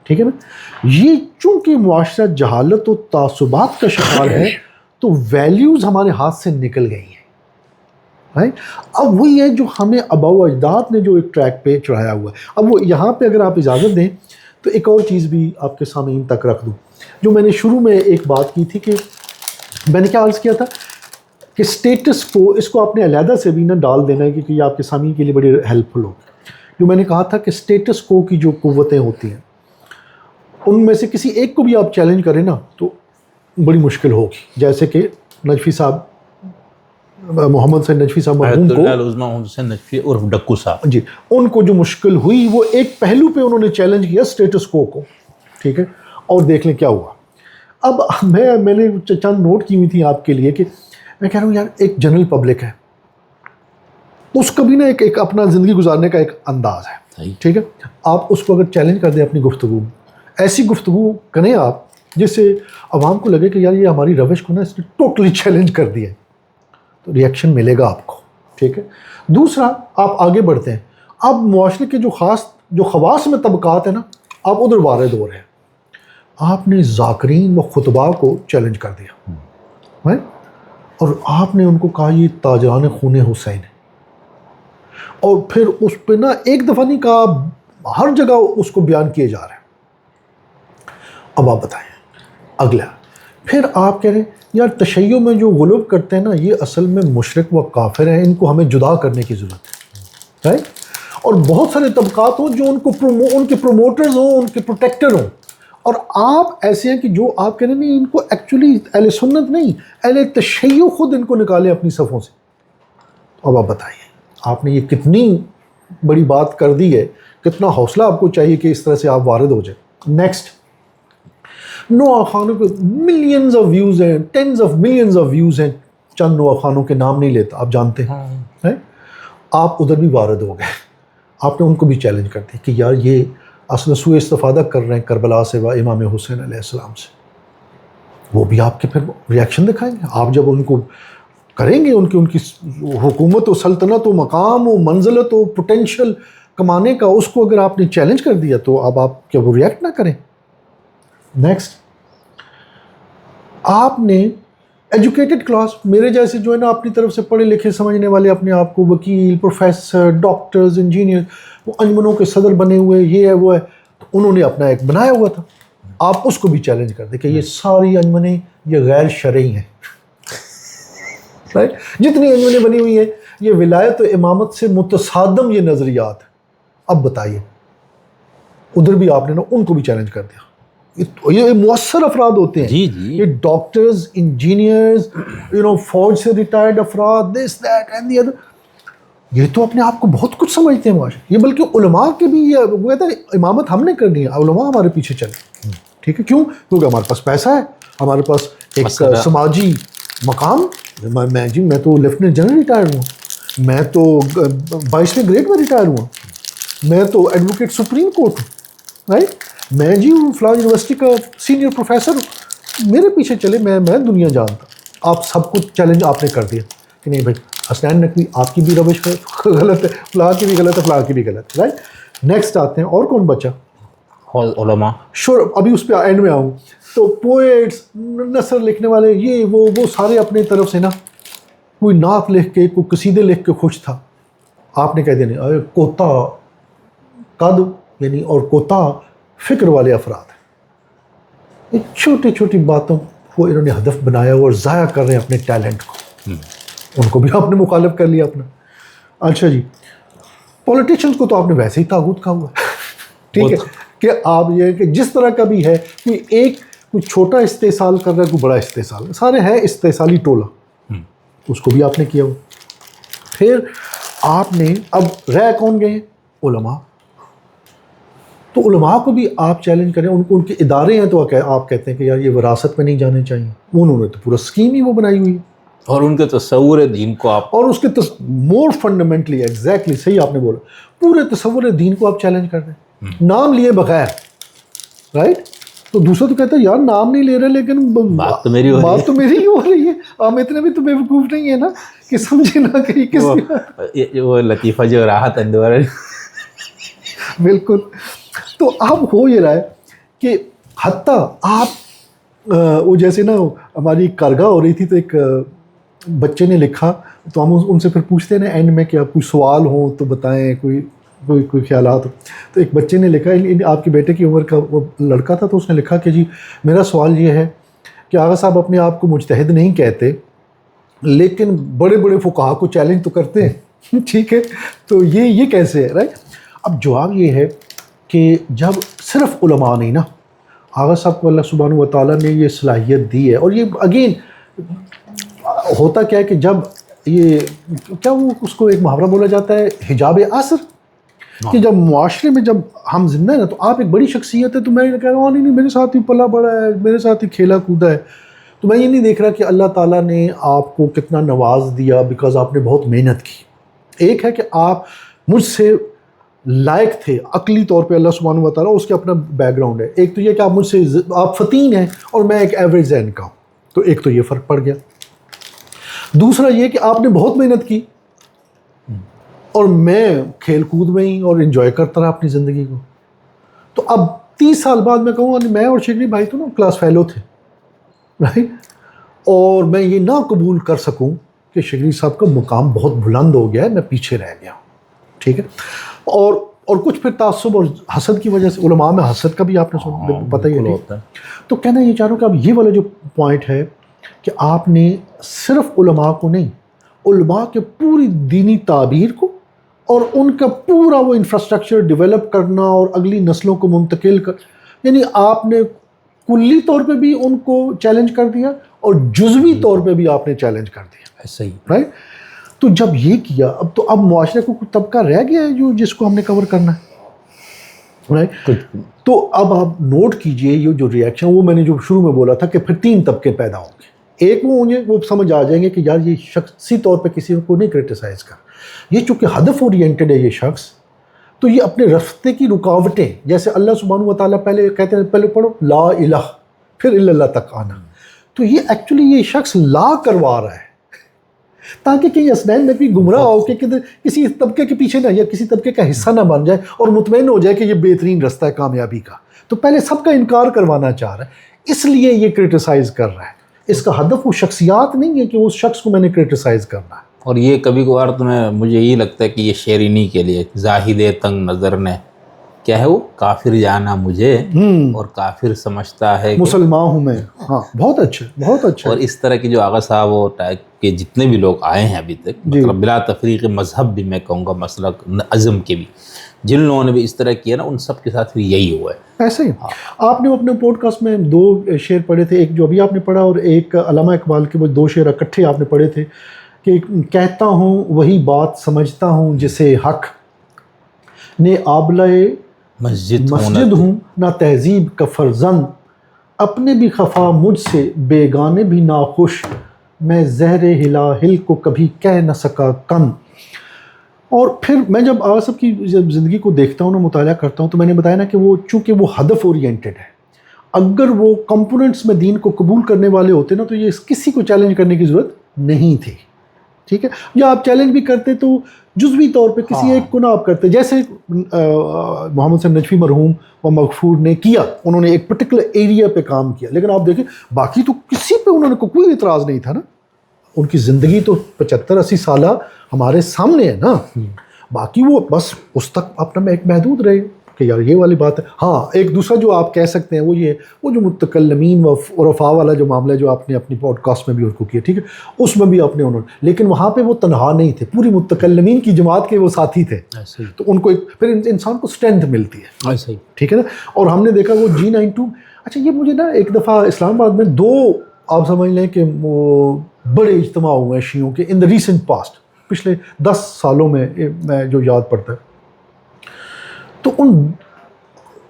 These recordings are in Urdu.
ٹھیک ہے نا. یہ چونکہ معاشرہ جہالت و تعصبات کا شکار ہے تو ویلیوز ہمارے ہاتھ سے نکل گئی ہیں. اب وہی ہے جو ہمیں آباء و اجداد نے جو ایک ٹریک پہ چڑھایا ہوا ہے. اب وہ یہاں پہ اگر آپ اجازت دیں تو ایک اور چیز بھی آپ کے سامعین تک رکھ دوں. جو میں نے شروع میں ایک بات کی تھی کہ میں نے کیا عرض کیا تھا کہ اسٹیٹس کو اس کو آپ نے علیحدہ سے بھی نہ ڈال دینا ہے کیونکہ یہ آپ کے سامعین کے لیے بڑی ہیلپ فل ہوگی. جو میں نے کہا تھا کہ اسٹیٹس کو کی جو قوتیں ہوتی ہیں ان میں سے کسی ایک کو بھی آپ چیلنج کریں نا تو بڑی مشکل ہوگی. جیسے کہ نجفی صاحب محمد حسین نجفی صاحب مرحوم کو محمد حسین نجفی عرف ڈکو صاحب جی ان کو جو مشکل ہوئی وہ ایک پہلو پہ انہوں نے چیلنج کیا اسٹیٹس کو. ٹھیک ہے اور دیکھ لیں کیا ہوا. اب میں نے چند نوٹ کی ہوئی تھی آپ کے لیے کہ میں کہہ رہا ہوں یار ایک جنرل پبلک ہے اس کا بھی نا ایک اپنا زندگی گزارنے کا ایک انداز ہے. ٹھیک ہے آپ اس کو اگر چیلنج کر دیں اپنی گفتگو میں ایسی گفتگو کریں آپ جس سے عوام کو لگے کہ یار یہ ہماری روش کو نا اس نے ٹوٹلی چیلنج کر دیا ہے تو ریئیکشن ملے گا آپ کو. ٹھیک ہے. دوسرا آپ آگے بڑھتے ہیں. اب معاشرے کے جو خواص میں طبقات ہیں نا آپ ادھر وارد ہو رہے ہیں. آپ نے ذاکرین و خطباء کو چیلنج کر دیا اور آپ نے ان کو کہا یہ تاجران خون حسین ہے اور پھر اس پہ نا ایک دفعہ نہیں کہا ہر جگہ اس کو بیان کیے جا رہے ہیں. اب آپ بتائیں اگلا پھر آپ کہہ رہے ہیں یار تشیع میں جو غلوب کرتے ہیں نا یہ اصل میں مشرک و کافر ہیں ان کو ہمیں جدا کرنے کی ضرورت ہے. اور بہت سارے طبقات ہوں جو ان کے پروموٹرز ہوں ان کے پروٹیکٹر ہوں اور آپ ایسے ہیں کہ جو آپ کہہ رہے ہیں نہیں ان کو ایکچولی اہل سنت نہیں اہل تشیع خود ان کو نکالے اپنی صفوں سے. اب آپ بتائیے آپ نے یہ کتنی بڑی بات کر دی ہے کتنا حوصلہ آپ کو چاہیے کہ اس طرح سے آپ وارد ہو جائیں. نیکسٹ نوآ خانوں پہ ملینز آف ویوز ہیں tens of millions of views ہیں. چند نوآ خانوں کے نام نہیں لیتا آپ جانتے ہیں. آپ ادھر بھی وارد ہو گئے. آپ نے ان کو بھی چیلنج کر دیا کہ یار یہ اصل سوء استفادہ کر رہے ہیں کربلا سے و امام حسین علیہ السلام سے. وہ بھی آپ کے پھر ریاکشن دکھائیں گے. آپ جب ان کو کریں گے ان کی حکومت و سلطنت و مقام و منزلت و پوٹینشیل کمانے کا اس کو اگر آپ نے چیلنج کر دیا تو اب آپ کیا وہ ریئیکٹ نہ کریں. نیکسٹ آپ نے ایجوکیٹڈ کلاس میرے جیسے جو ہے نا اپنی طرف سے پڑھے لکھے سمجھنے والے اپنے آپ کو وکیل پروفیسر ڈاکٹرز انجینئر وہ انجمنوں کے صدر بنے ہوئے یہ ہے وہ ہے تو انہوں نے اپنا ایک بنایا ہوا تھا. آپ اس کو بھی چیلنج کر دیں کہ یہ ساری انجمنیں یہ غیر شرعی ہیں. جتنی انجمنیں بنی ہوئی ہیں یہ ولایت و امامت سے متصادم یہ نظریات ہیں. اب بتائیے ادھر بھی آپ نے نا ان کو بھی چیلنج کر دیا. یہ مؤثر افراد ہوتے ہیں یہ ڈاکٹرز انجینئرز فوج سے ریٹائرڈ افراد this that and the other یہ تو اپنے آپ کو بہت کچھ سمجھتے ہیں معاشرے. یہ بلکہ علماء کے بھی یہ وہ کہتے ہیں امامت ہم نے کرنی ہے علماء ہمارے پیچھے چلے. ٹھیک ہے کیوں کیونکہ ہمارے پاس پیسہ ہے ہمارے پاس ایک سماجی مقام. میں تو لیفٹیننٹ جنرل ریٹائر ہوا میں تو 22ویں گریڈ میں ریٹائر ہوا میں تو ایڈوکیٹ سپریم کورٹ ہوں رائٹ میں جی ہوں فلاں یونیورسٹی کا سینئر پروفیسر ہوں. میرے پیچھے چلے میں دنیا جانتا. آپ سب کچھ چیلنج آپ نے کر دیا کہ نہیں بھائی حسنین نقوی آپ کی بھی روش غلط ہے فلاں کی بھی غلط ہے فلاں کی بھی غلط ہے رائٹ. نیکسٹ آتے ہیں اور کون بچا علماء. شور ابھی اس پہ اینڈ میں آؤں تو پوئٹس نثر لکھنے والے یہ وہ سارے اپنے طرف سے نا کوئی نعت لکھ کے کوئی قصیدے لکھ کے خوش تھا. آپ نے کہہ دینا کوتا قد یعنی اور کوتا فکر والے افراد ہیں. چھوٹی چھوٹی باتوں کو انہوں نے ہدف بنایا اور ضائع کر رہے ہیں اپنے ٹیلنٹ کو. ان کو بھی آپ نے مخالف کر لیا اپنا. اچھا جی پولیٹیشنز کو تو آپ نے ویسے ہی طاغوت کہا ہوا ٹھیک ہے کہ آپ یہ کہ جس طرح کا بھی ہے کوئی چھوٹا استحصال کر رہا ہے کوئی بڑا استحصال سارے ہیں استحصالی ٹولہ اس کو بھی آپ نے کیا ہوا. پھر آپ نے اب رہ کون گئے علماء. تو علماء کو بھی آپ چیلنج کریں ان کے ادارے ہیں تو آپ کہتے ہیں کہ یار یہ وراثت میں نہیں جانے چاہیے. انہوں نے تو پورا اسکیم ہی وہ بنائی ہوئی اور ان کے تصور دین کو آپ اور اس کے مور فنڈامنٹلی ایگزیکٹلی صحیح آپ نے بولا پورے تصور دین کو آپ چیلنج کر رہے ہیں نام لیے بغیر رائٹ. تو دوسرا تو کہتا ہے یار نام نہیں لے رہے لیکن بات تو میری ہی ہو رہی ہے. ہم اتنے بھی تو بے وقوف نہیں ہے نا کہ سمجھے نہ کہیں کس وہ لطیفہ جو راحت اندور بالکل. تو اب ہو یہ رہا ہے کہ حتیٰ آپ وہ جیسے نا ہماری کارگاہ ہو رہی تھی تو ایک بچے نے لکھا تو ہم ان سے پھر پوچھتے ہیں نا اینڈ میں کہ آپ کوئی سوال ہوں تو بتائیں، کوئی خیالات ہو. تو ایک بچے نے لکھا، آپ کے بیٹے کی عمر کا وہ لڑکا تھا، تو اس نے لکھا کہ جی میرا سوال یہ ہے کہ آغا صاحب اپنے آپ کو مجتہد نہیں کہتے لیکن بڑے بڑے فقہا کو چیلنج تو کرتے ہیں. ٹھیک ہے، تو یہ کیسے ہے، رائٹ؟ اب جواب یہ ہے کہ جب صرف علماء نہیں نا، آغا صاحب کو اللہ سبحانہ و تعالیٰ نے یہ صلاحیت دی ہے. اور یہ اگین ہوتا کیا ہے کہ جب یہ کیا وہ اس کو ایک محاورہ بولا جاتا ہے حجاب عصر، کہ جب معاشرے میں جب ہم زندہ ہیں نا، تو آپ ایک بڑی شخصیت ہے، تو میں کہہ رہا ہوں نہیں میرے ساتھ ہی پلا بڑا ہے، میرے ساتھ ہی کھیلا کودا ہے. تو میں یہ نہیں دیکھ رہا کہ اللہ تعالیٰ نے آپ کو کتنا نواز دیا بیکاز آپ نے بہت محنت کی. ایک ہے کہ آپ مجھ سے لائق تھے عقلی طور پہ، اللہ سبحانہ و تعالیٰ اس کے اپنا بیک گراؤنڈ ہے. ایک تو یہ کہ آپ مجھ سے آپ فتین ہیں اور میں ایک ایوریج ذہن کا ہوں، تو ایک تو یہ فرق پڑ گیا. دوسرا یہ کہ آپ نے بہت محنت کی اور میں کھیل کود میں ہی اور انجوائے کرتا رہا اپنی زندگی کو. تو اب 30 سال بعد میں کہوں گا میں اور شگری بھائی تو نا کلاس فیلو تھے، رائٹ؟ اور میں یہ نہ قبول کر سکوں کہ شگری صاحب کا مقام بہت بلند ہو گیا ہے، میں پیچھے رہ گیا ہوں. ٹھیک ہے، اور کچھ پھر تعصب اور حسد کی وجہ سے، علماء میں حسد کا بھی آپ نے پتہ ہی ہے. تو کہنا یہ چاہ رہا ہوں کہ اب یہ والا جو پوائنٹ ہے کہ آپ نے صرف علماء کو نہیں، علماء کے پوری دینی تعبیر کو اور ان کا پورا وہ انفراسٹرکچر ڈیولپ کرنا اور اگلی نسلوں کو منتقل یعنی آپ نے کلی طور پہ بھی ان کو چیلنج کر دیا اور جزوی طور پہ بھی آپ نے چیلنج کر دیا. صحیح، رائٹ؟ تو جب یہ کیا اب معاشرے کو کوئی طبقہ رہ گیا ہے جس کو ہم نے کور کرنا ہے، رائٹ؟ تو اب آپ نوٹ کیجئے یہ جو ریئیکشن، وہ میں نے جو شروع میں بولا تھا کہ پھر 3 طبقے پیدا ہوں گے. ایک وہ سمجھ آ جائیں گے کہ یار یہ شخصی طور پہ کسی کو نہیں کرٹیسائز کر، یہ چونکہ ہدف اورینٹڈ ہے یہ شخص، تو یہ اپنے راستے کی رکاوٹیں، جیسے اللہ سبحانہ و تعالیٰ پہلے کہتے ہیں پہلے پڑھو لا الہ پھر الا اللہ تک آنا، تو یہ ایکچولی یہ شخص لا کروا رہا ہے تاکہ کہیں اسنین میں بھی گمراہ ہو کہ کسی طبقے کے پیچھے نہ یا کسی طبقے کا حصہ نہ بن جائے اور مطمئن ہو جائے کہ یہ بہترین رستہ ہے کامیابی کا. تو پہلے سب کا انکار کروانا چاہ رہا ہے، اس لیے یہ کرٹیسائز کر رہا ہے. اس کا ہدف وہ شخصیات نہیں ہے کہ اس شخص کو میں نے کرٹیسائز کرنا ہے. اور یہ کبھی کبھار تو مجھے یہی لگتا ہے کہ یہ شیرینی کے لیے زاہد تنگ نظر نے کیا ہے وہ کافر جانا مجھے اور کافر سمجھتا ہے مسلمان ہوں میں. ہاں بہت اچھا بہت اچھا. اور اس طرح کی جو آغا صاحب و ٹائپ کے جتنے بھی لوگ آئے ہیں ابھی تک، مطلب بلا تفریق مذہب بھی میں کہوں گا، مسلک عزم کے بھی جن لوگوں نے بھی اس طرح کیا نا، ان سب کے ساتھ بھی یہی ہوا ہے. ایسے ہی آپ نے اپنے پوڈ کاسٹ میں 2 شعر پڑھے تھے، ایک جو ابھی آپ نے پڑھا اور ایک علامہ اقبال کے وہ 2 شعر اکٹھے آپ نے پڑھے تھے کہ کہتا ہوں وہی بات سمجھتا ہوں جسے حق نے آبلائے مسجد ہوں نہ تہذیب کا فرزند، اپنے بھی خفا مجھ سے بیگانے بھی ناخوش، میں زہر ہلاہل کو کبھی کہہ نہ سکا کن. اور پھر میں جب آغا صاحب کی زندگی کو دیکھتا ہوں نا، مطالعہ کرتا ہوں، تو میں نے بتایا نا کہ وہ چونکہ وہ ہدف اورینٹڈ ہے، اگر وہ کمپوننٹس میں دین کو قبول کرنے والے ہوتے نا تو یہ کسی کو چیلنج کرنے کی ضرورت نہیں تھی. ٹھیک ہے، یا آپ چیلنج بھی کرتے تو جزوی طور پہ کسی ایک کو نہ آپ کرتے، جیسے محمد حسین نجفی مرحوم و مغفور نے کیا، انہوں نے ایک پرٹیکولر ایریا پہ کام کیا، لیکن آپ دیکھیں باقی تو کسی پہ انہوں نے کوئی اعتراض نہیں تھا نا. ان کی زندگی تو 75-80 سالہ ہمارے سامنے ہے نا، باقی وہ بس اس تک اپنا میں ایک محدود رہے کہ یار یہ والی بات ہے. ہاں ایک دوسرا جو آپ کہہ سکتے ہیں وہ یہ وہ جو متکلمین و عرفاء والا جو معاملہ ہے جو آپ نے اپنی پوڈ کاسٹ میں بھی ان کو کیا، ٹھیک ہے، اس میں بھی انہوں نے، لیکن وہاں پہ وہ تنہا نہیں تھے، پوری متکلمین کی جماعت کے وہ ساتھی تھے، تو ان کو پھر انسان کو اسٹرینتھ ملتی ہے. ٹھیک ہے نا. اور ہم نے دیکھا وہ G92. اچھا یہ مجھے نا ایک دفعہ اسلام آباد میں 2 آپ سمجھ لیں کہ وہ بڑے اجتماع ہوئے ہیں شیعوں کے ان دا ریسنٹ پاسٹ، پچھلے 10 سالوں میں جو یاد پڑتا ہے. تو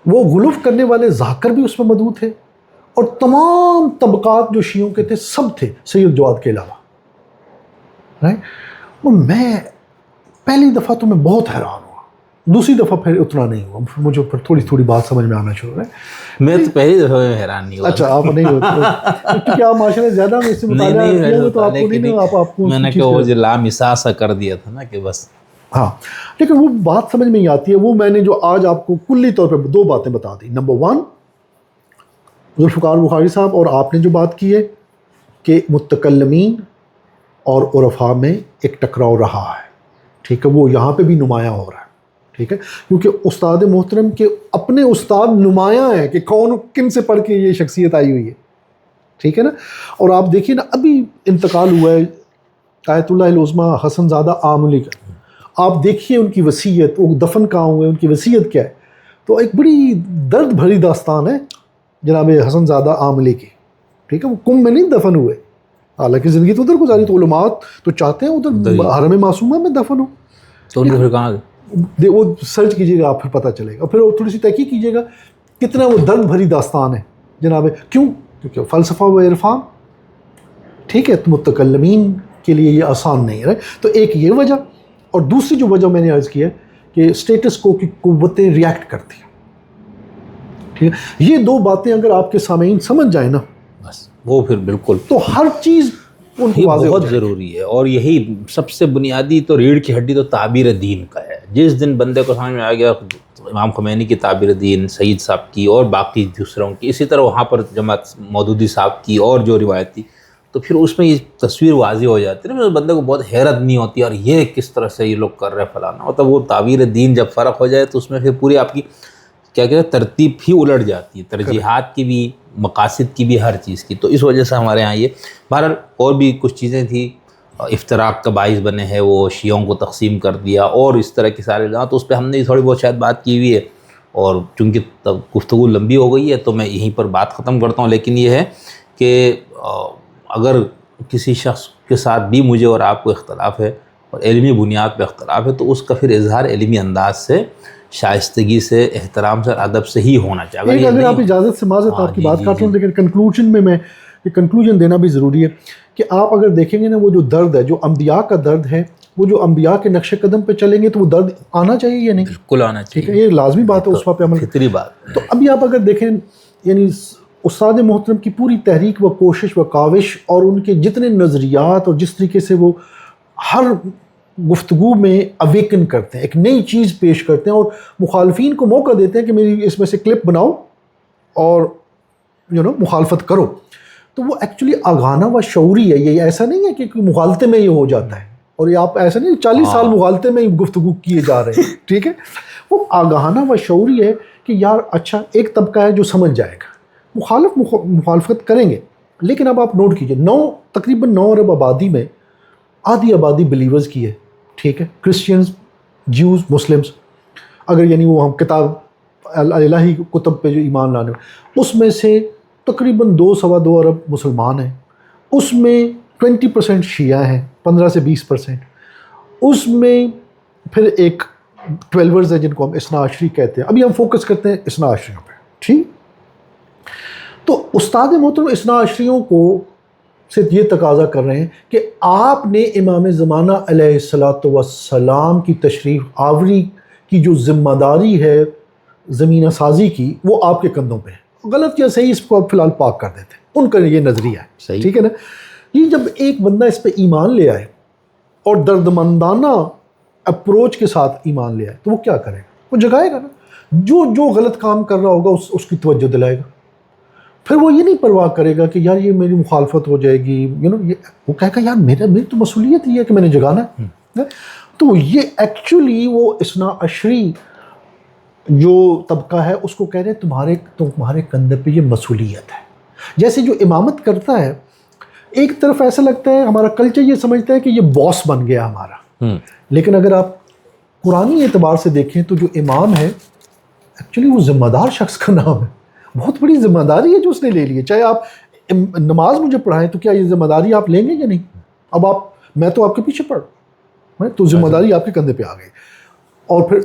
وہ غلوف کرنے والے ذاکر بھی اس میں مدعو تھے اور تمام طبقات جو شیعوں کے تھے سب تھے سید جواد کے علاوہ، رائٹ. اور میں پہلی دفعہ تو میں بہت حیران ہوا، دوسری دفعہ پھر اتنا نہیں ہوا، مجھے پھر تھوڑی بات سمجھ میں آنا شروع ہے. میں تو پہلی دفعہ میں حیران نہیں ہوا. اچھا آپ نہیں ہوتے کیونکہ آپ ماشاءاللہ زیادہ میں اس سے مطالعہ کیا تو آپ کو نہیں، آپ کو میں نے کہا وہ جو لامسا سا کر دیا تھا نا کہ بس. ہاں لیکن وہ بات سمجھ میں ہی آتی ہے. وہ میں نے جو آج آپ کو کلی طور پہ 2 باتیں بتا دی. نمبر 1 ذوالفقار بخاری صاحب، اور آپ نے جو بات کی ہے کہ متکلمین اور عرفاء میں ایک ٹکراؤ رہا ہے، ٹھیک ہے، وہ یہاں پہ بھی نمایاں ہو رہا ہے، ٹھیک ہے، کیونکہ استاد محترم کے اپنے استاد نمایاں ہیں کہ کون کن سے پڑھ کے یہ شخصیت آئی ہوئی ہے، ٹھیک ہے نا. اور آپ دیکھیے نا، ابھی انتقال ہوا ہے آیت اللہ العظمیٰ حسن زادہ آملی کا، آپ دیکھیے ان کی وصیت، وہ دفن کہاں ہوئے، ان کی وصیت کیا ہے. تو ایک بڑی درد بھری داستان ہے جناب حسن زادہ آملی کی، ٹھیک ہے. وہ کم میں نہیں دفن ہوئے، حالانکہ زندگی تو ادھر گزاری، تو علماء تو چاہتے ہیں ادھر حرم معصومہ میں دفن ہو. تو ان کو پھر کہاں گئے؟ وہ سرچ کیجیے گا آپ، پھر پتہ چلے گا. پھر تھوڑی سی تحقیق کیجیے گا کتنا وہ درد بھری داستان ہے جناب. کیوں؟ کیونکہ فلسفہ و عرفان، ٹھیک ہے، تو متکلمین کے لیے یہ آسان نہیں ہے. تو ایک یہ وجہ، اور دوسری جو وجہ میں نے عرض کی ہے کہ اسٹیٹس کو کی قوتیں ریئیکٹ کرتی ہیں، ٹھیک ہے. یہ دو باتیں اگر آپ کے سامعین سمجھ جائیں نا، بس وہ پھر بالکل تو ہر چیز ان کو یہ واضح ہو بہت جائے گی. ضروری ہے. اور یہی سب سے بنیادی تو ریڑھ کی ہڈی تو تعبیر دین کا ہے. جس دن بندے کو سمجھ میں آ گیا امام خمینی کی تعبیر دین، سعید صاحب کی اور باقی دوسروں کی، اسی طرح وہاں پر جماعت مودودی صاحب کی اور جو روایت تھی، تو پھر اس میں یہ تصویر واضح ہو جاتی ہے نا. بندے کو بہت حیرت نہیں ہوتی اور یہ کس طرح سے یہ لوگ کر رہے فلانا. مطلب وہ تعبیر دین جب فرق ہو جائے تو اس میں پھر پوری آپ کی کیا کہتے ہیں ترتیب ہی الٹ جاتی ہے، ترجیحات کی بھی، مقاصد کی بھی، ہر چیز کی. تو اس وجہ سے ہمارے ہاں یہ بہرحال اور بھی کچھ چیزیں تھیں افتراق کا باعث بنے ہیں، وہ شیعوں کو تقسیم کر دیا اور اس طرح کے سارے تو اس پہ ہم نے تھوڑی بہت شاید بات کی ہوئی ہے. اور چونکہ گفتگو لمبی ہو گئی ہے تو میں یہیں پر بات ختم کرتا ہوں. لیکن یہ ہے کہ اگر کسی شخص کے ساتھ بھی مجھے اور آپ کو اختلاف ہے اور علمی بنیاد پہ اختلاف ہے تو اس کا پھر اظہار علمی انداز سے، شائستگی سے، احترام سے، ادب سے ہی ہونا چاہیے. اگر آپ اجازت سے معذرت آپ کی بات کاٹ رہا ہوں، لیکن کنکلوژن میں یہ کنکلوژن دینا بھی ضروری ہے کہ آپ اگر دیکھیں گے نا، وہ جو درد ہے، جو انبیاء کا درد ہے، وہ جو انبیاء کے نقش قدم پہ چلیں گے تو وہ درد آنا چاہیے یا نہیں؟ بالکل آنا چاہیے، ٹھیک ہے، یہ لازمی بات ہے، اس پہ عمل فطری بات. تو ابھی آپ اگر دیکھیں، یعنی استاد محترم کی پوری تحریک و کوشش و کاوش اور ان کے جتنے نظریات اور جس طریقے سے وہ ہر گفتگو میں اویکن کرتے ہیں، ایک نئی چیز پیش کرتے ہیں اور مخالفین کو موقع دیتے ہیں کہ میری اس میں سے کلپ بناؤ اور مخالفت کرو. تو وہ ایکچولی آگانا و شعوری ہے. یہ ایسا نہیں ہے کہ مغالطے میں یہ ہو جاتا ہے، اور یہ آپ ایسا نہیں 40 سال مغالطے میں گفتگو کیے جا رہے ہیں، ٹھیک ہے. وہ آگاہانہ و شعوری ہے کہ یار اچھا ایک طبقہ ہے جو سمجھ جائے گا، مخالفت کریں گے. لیکن اب آپ نوٹ کیجئے، تقریباً 9 ارب آبادی میں آدھی آبادی بلیورز کی ہے، ٹھیک ہے، کرسچنز، جیوز، مسلمز. اگر یعنی وہ ہم کتاب الہی کتب پہ جو ایمان لانے، اس میں سے تقریباً 2.25 ارب مسلمان ہیں. اس میں 20% شیعہ ہیں، 15 سے 20%. اس میں پھر ایک 12ers ہیں جن کو ہم اثنا عشری کہتے ہیں. ابھی ہم فوکس کرتے ہیں اثنا عشریوں پہ، ٹھیک. تو استاد محترم اثنا عشریوں کو سے یہ تقاضا کر رہے ہیں کہ آپ نے امام زمانہ علیہ الصلاۃ والسلام کی تشریف آوری کی جو ذمہ داری ہے زمینہ سازی کی، وہ آپ کے کندھوں پہ ہے. غلط یا صحیح اس کو آپ فی الحال پاک کر دیتے ہیں، ان کا یہ نظریہ ہے، ٹھیک ہے نا. یہ جب ایک بندہ اس پہ ایمان لے آئے اور دردمندانہ اپروچ کے ساتھ ایمان لے آئے تو وہ کیا کرے گا؟ وہ جگائے گا نا. جو غلط کام کر رہا ہوگا اس کی توجہ دلائے گا. پھر وہ یہ نہیں پرواہ کرے گا کہ یار یہ میری مخالفت ہو جائے گی، وہ کہے گا یار میری تو مسئولیت یہ ہے کہ میں نے جگانا ہے. تو یہ ایکچولی وہ اثنا عشری جو طبقہ ہے اس کو کہہ رہے ہیں تمہارے کندھے پہ یہ مسئولیت ہے. جیسے جو امامت کرتا ہے، ایک طرف ایسا لگتا ہے ہمارا کلچر یہ سمجھتا ہے کہ یہ باس بن گیا ہمارا، لیکن اگر آپ قرآنی اعتبار سے دیکھیں تو جو امام ہے ایکچولی وہ ذمہ دار شخص کا نام ہے. بہت بڑی ذمہ داری ہے جو اس نے لے لی ہے. چاہے آپ نماز مجھے پڑھائیں تو کیا یہ ذمہ داری آپ لیں گے یا نہیں؟ اب میں تو آپ کے پیچھے پڑھ، تو ذمہ داری آپ کے کندھے پہ آ گئی. اور پھر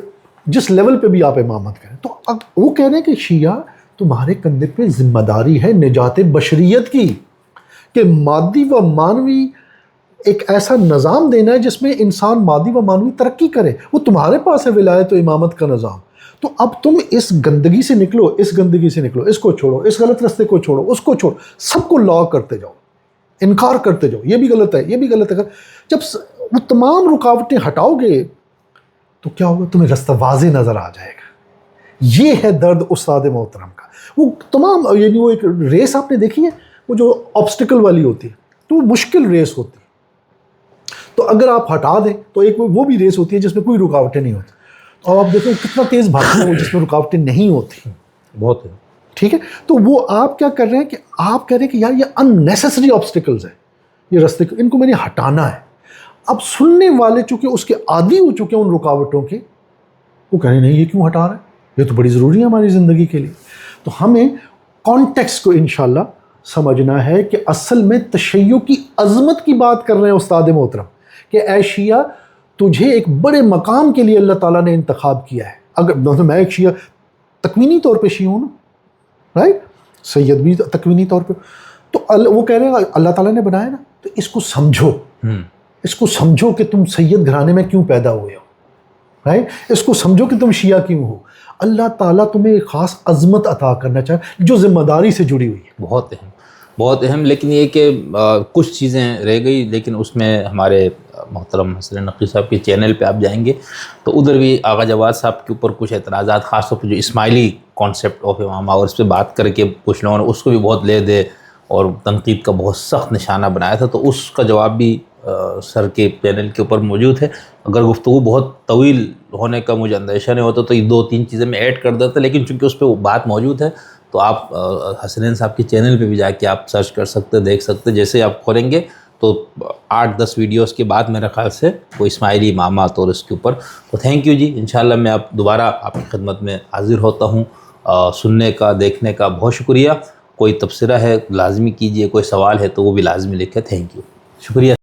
جس لیول پہ بھی آپ امامت کریں تو اب وہ کہہ رہے ہیں کہ شیعہ تمہارے کندھے پہ ذمہ داری ہے نجات بشریت کی، کہ مادی و معنوی ایک ایسا نظام دینا ہے جس میں انسان مادی و معنوی ترقی کرے. وہ تمہارے پاس ہے ولایت و امامت کا نظام. تو اب تم اس گندگی سے نکلو، اس گندگی سے نکلو، اس کو چھوڑو، اس غلط راستے کو چھوڑو، اس کو چھوڑو، سب کو لا کرتے جاؤ، انکار کرتے جاؤ، یہ بھی غلط ہے، یہ بھی غلط ہے. جب وہ تمام رکاوٹیں ہٹاؤ گے تو کیا ہوگا؟ تمہیں رستہ واضح نظر آ جائے گا. یہ ہے درد استاد محترم کا. وہ تمام یعنی وہ ایک ریس آپ نے دیکھی ہے وہ جو آبسٹیکل والی ہوتی ہے تو وہ مشکل ریس ہوتی ہے، تو اگر آپ ہٹا دیں تو ایک وہ بھی ریس ہوتی ہے جس میں کوئی رکاوٹیں نہیں ہوتی، اور آپ دیکھیں کتنا تیز بھاگتے ہیں وہ جس میں رکاوٹیں نہیں ہوتی، بہت ہے. ٹھیک ہے. تو وہ آپ کیا کر رہے ہیں کہ آپ کہہ رہے ہیں کہ یار یہ اننیسیسری آبسٹیکلز ہیں، یہ رستے ان کو میں نے ہٹانا ہے. اب سننے والے چونکہ اس کے عادی ہو چکے ہیں ان رکاوٹوں کے، وہ کہہ رہے ہیں نہیں یہ کیوں ہٹا رہا ہے، یہ تو بڑی ضروری ہے ہماری زندگی کے لیے. تو ہمیں کانٹیکسٹ کو انشاءاللہ سمجھنا ہے کہ اصل میں تشیع کی عظمت کی بات کر رہے ہیں استاد محترم کہ اے شیعہ تجھے ایک بڑے مقام کے لیے اللہ تعالیٰ نے انتخاب کیا ہے. اگر مطلب میں ایک شیعہ تکوینی طور پہ شیعہ ہوں نا، رائٹ، سید بھی تکوینی طور پہ، تو وہ کہہ رہے ہیں اللہ تعالیٰ نے بنایا نا، تو اس کو سمجھو، اس کو سمجھو کہ تم سید گھرانے میں کیوں پیدا ہوئے ہو، رائٹ، اس کو سمجھو کہ تم شیعہ کیوں ہو. اللہ تعالیٰ تمہیں ایک خاص عظمت عطا کرنا چاہے جو ذمہ داری سے جڑی ہوئی ہے. بہت اہم، بہت اہم. لیکن یہ کہ کچھ چیزیں رہ گئی، لیکن اس میں ہمارے محترم حسن نقوی صاحب کے چینل پہ آپ جائیں گے تو ادھر بھی آغا جواد صاحب کے اوپر کچھ اعتراضات، خاص طور پہ جو اسماعیلی کانسیپٹ آف امامہ، اور اس پہ بات کر کے کچھ لوگوں نے اس کو بھی بہت لے دے اور تنقید کا بہت سخت نشانہ بنایا تھا، تو اس کا جواب بھی سر کے پینل کے اوپر موجود ہے. اگر گفتگو بہت طویل ہونے کا مجھے اندیشہ نہیں ہوتا تو یہ 2-3 چیزیں میں ایڈ کر دیتا، لیکن چونکہ اس پہ وہ بات موجود ہے تو آپ حسنین صاحب کے چینل پہ بھی جا کے آپ سرچ کر سکتے، دیکھ سکتے. جیسے آپ کھولیں گے تو 8-10 ویڈیوز کے بعد میرے خیال سے وہ اسماعیلی امامات اور اس کے اوپر. تو تھینک یو جی، انشاءاللہ میں آپ دوبارہ آپ کی خدمت میں حاضر ہوتا ہوں. سننے کا، دیکھنے کا بہت شکریہ. کوئی تبصرہ ہے لازمی کیجیے، کوئی سوال ہے تو وہ بھی لازمی لکھے. تھینک یو، شکریہ.